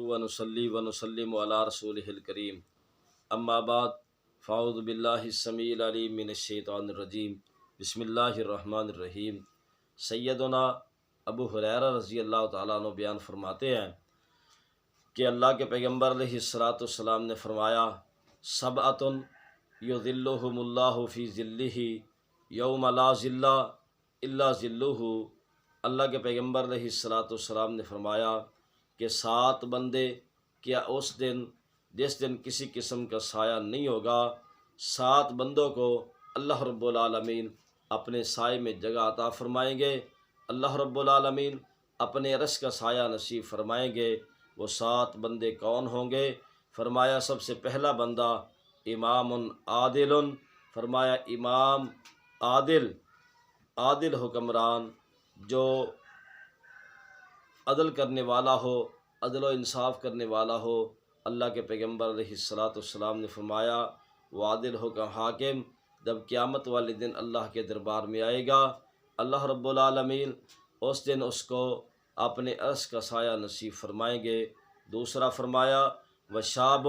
ونصلي ونسلم على رسوله الكريم اما بعد فاعوذ باللہ السمیع العلیم من الشیطان الرجیم بسم اللہ الرحمن الرحیم۔ سیدنا ابو ہریرہ رضی اللہ تعالیٰ عنہ بیان فرماتے ہیں کہ اللہ کے پیغمبر علیہ الصلاۃ والسلام نے فرمایا سبعۃ یظلھم اللہ فی ظلہ یوم لا ظل الا ظلہ۔ اللہ کے پیغمبر علیہ الصلاۃ والسلام نے فرمایا کہ 7 بندے کیا اس دن جس دن کسی قسم کا سایہ نہیں ہوگا، 7 بندوں کو اللہ رب العالمین اپنے سائے میں جگہ عطا فرمائیں گے۔ اللہ رب العالمین اپنے عرش کا سایہ نصیب فرمائیں گے۔ وہ 7 بندے کون ہوں گے؟ فرمایا سب سے پہلا بندہ امام عادل، فرمایا امام عادل حکمران جو عدل کرنے والا ہو، عدل و انصاف کرنے والا ہو۔ اللہ کے پیغمبر علیہ الصلاۃ والسلام نے فرمایا وہ عادل حاکم جب قیامت والے دن اللہ کے دربار میں آئے گا، اللہ رب العالمین اس دن اس کو اپنے عرش کا سایہ نصیب فرمائیں گے۔ دوسرا فرمایا وشاب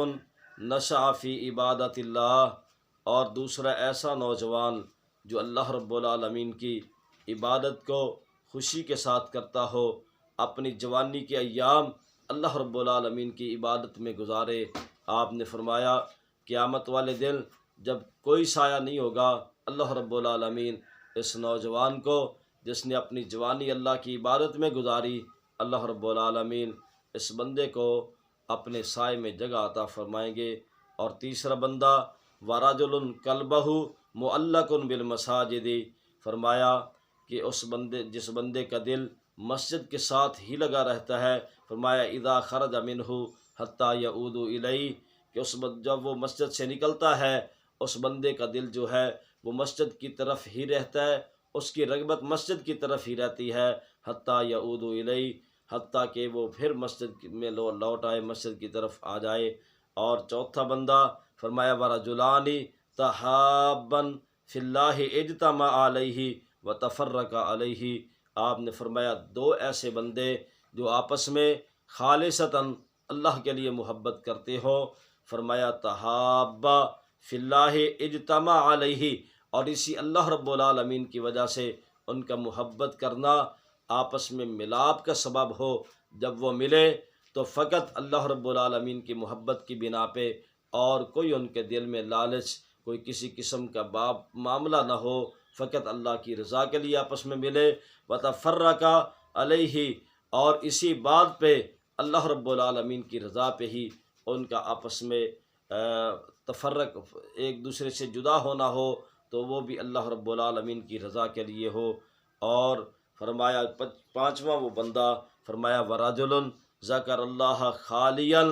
نشأ فی عبادت اللہ، اور دوسرا ایسا نوجوان جو اللہ رب العالمین کی عبادت کو خوشی کے ساتھ کرتا ہو، اپنی جوانی کے ایام اللہ رب العالمین کی عبادت میں گزارے۔ آپ نے فرمایا قیامت والے دن جب کوئی سایہ نہیں ہوگا، اللہ رب العالمین اس نوجوان کو جس نے اپنی جوانی اللہ کی عبادت میں گزاری، اللہ رب العالمین اس بندے کو اپنے سائے میں جگہ عطا فرمائیں گے۔ اور تیسرا بندہ ورجل قلبہ معلق بالمساجد، فرمایا کہ جس بندے کا دل مسجد کے ساتھ ہی لگا رہتا ہے، فرمایا اذا خرج منہ حتی یعود الیہ، کہ جب وہ مسجد سے نکلتا ہے اس بندے کا دل جو ہے وہ مسجد کی طرف ہی رہتا ہے، اس کی رغبت مسجد کی طرف ہی رہتی ہے، حتی یعود الیہ، حتیٰ کہ وہ پھر مسجد میں لوٹ آئے، مسجد کی طرف آ جائے۔ اور چوتھا بندہ فرمایا ورجلان تحابا فی اللہ اجتمعا علیہ وتفرقا علیہ۔ آپ نے فرمایا 2 ایسے بندے جو آپس میں خالصتاً اللہ کے لیے محبت کرتے ہو، فرمایا تحابا فی اللہ اجتمعا علیہ، اور اسی اللہ رب العالمین کی وجہ سے ان کا محبت کرنا آپس میں ملاپ کا سبب ہو۔ جب وہ ملے تو فقط اللہ رب العالمین کی محبت کی بنا پہ، اور کوئی ان کے دل میں لالچ، کوئی کسی قسم کا معاملہ نہ ہو، فقط اللہ کی رضا کے لیے آپس میں ملے۔ وتفرقا علیہ، اور اسی بات پہ اللہ رب العالمین کی رضا پہ ہی ان کا آپس میں تفرق، ایک دوسرے سے جدا ہونا ہو تو وہ بھی اللہ رب العالمین کی رضا کے لیے ہو۔ اور فرمایا 5واں وہ بندہ فرمایا ورجل ذکر اللہ خالیا،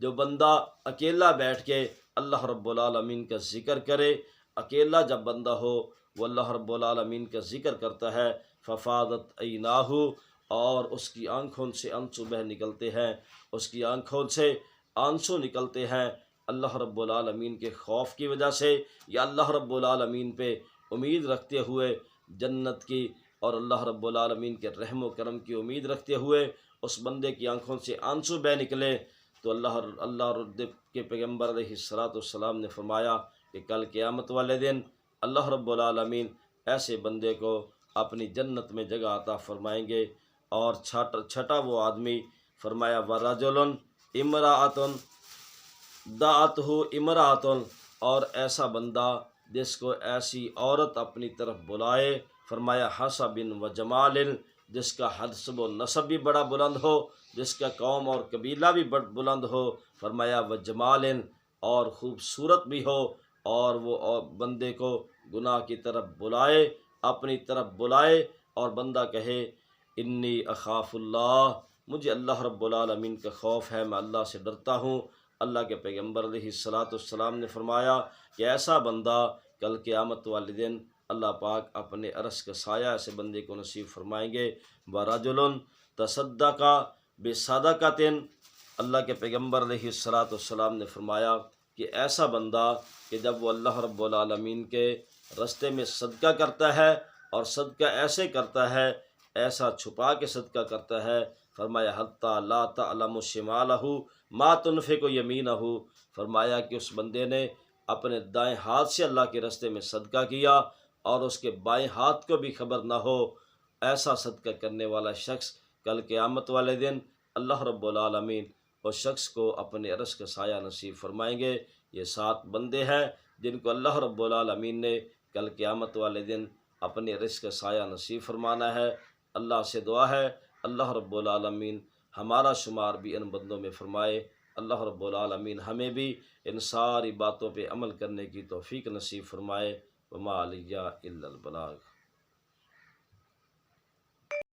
جو بندہ اکیلا بیٹھ کے اللہ رب العالمین کا ذکر کرے۔ اکیلا جب بندہ ہو وہ اللہ رب العالمین کا ذکر کرتا ہے، ففاضت عیناہ، اور اس کی آنکھوں سے آنسو بہہ نکلتے ہیں، اس کی آنکھوں سے آنسو نکلتے ہیں اللہ رب العالمین کے خوف کی وجہ سے، یا اللہ رب العالمین پہ امید رکھتے ہوئے جنت کی اور اللہ رب العالمین کے رحم و کرم کی امید رکھتے ہوئے اس بندے کی آنکھوں سے آنسو بہہ نکلے، تو اللہ رب کے پیغمبر علیہ الصلاۃ والسلام نے فرمایا کہ کل قیامت والے دن اللہ رب العالمین ایسے بندے کو اپنی جنت میں جگہ عطا فرمائیں گے۔ اور چھٹا وہ آدمی فرمایا ورجل امرأۃ دعتہ امرأۃ، اور ایسا بندہ جس کو ایسی عورت اپنی طرف بلائے، فرمایا حسب و جمال، جس کا حسب و نسب بھی بڑا بلند ہو، جس کا قوم اور قبیلہ بھی بلند ہو، فرمایا و جمال، اور خوبصورت بھی ہو، اور وہ بندے کو گناہ کی طرف بلائے، اپنی طرف بلائے، اور بندہ کہے انی اخاف اللہ، مجھے اللہ رب العالمین کا خوف ہے، میں اللہ سے ڈرتا ہوں۔ اللہ کے پیغمبر علیہ الصلاۃ والسلام نے فرمایا کہ ایسا بندہ کل قیامت والے دن اللہ پاک اپنے عرش کا سایہ ایسے بندے کو نصیب فرمائیں گے۔ ورجل تصدق بصدقۃ، اللہ کے پیغمبر علیہ الصلاۃ والسلام نے فرمایا کہ ایسا بندہ کہ جب وہ اللہ رب العالمین کے رستے میں صدقہ کرتا ہے، اور صدقہ ایسے کرتا ہے، ایسا چھپا کے صدقہ کرتا ہے فرمایا حتی لا تعلم شمالہ ما تنفق یمینہ، فرمایا کہ اس بندے نے اپنے دائیں ہاتھ سے اللہ کے راستے میں صدقہ کیا اور اس کے بائیں ہاتھ کو بھی خبر نہ ہو۔ ایسا صدقہ کرنے والا شخص کل قیامت والے دن اللہ رب العالمین اس شخص کو اپنے عرش کا سایہ نصیب فرمائیں گے۔ یہ 7 بندے ہیں جن کو اللہ رب العالمین نے کل قیامت والے دن اپنے عرش کا سایہ نصیب فرمانا ہے۔ اللہ سے دعا ہے اللہ رب العالمین ہمارا شمار بھی ان بندوں میں فرمائے۔ اللہ رب العالمین ہمیں بھی ان ساری باتوں پہ عمل کرنے کی توفیق نصیب فرمائے۔ وما علیہ الا البلاغ۔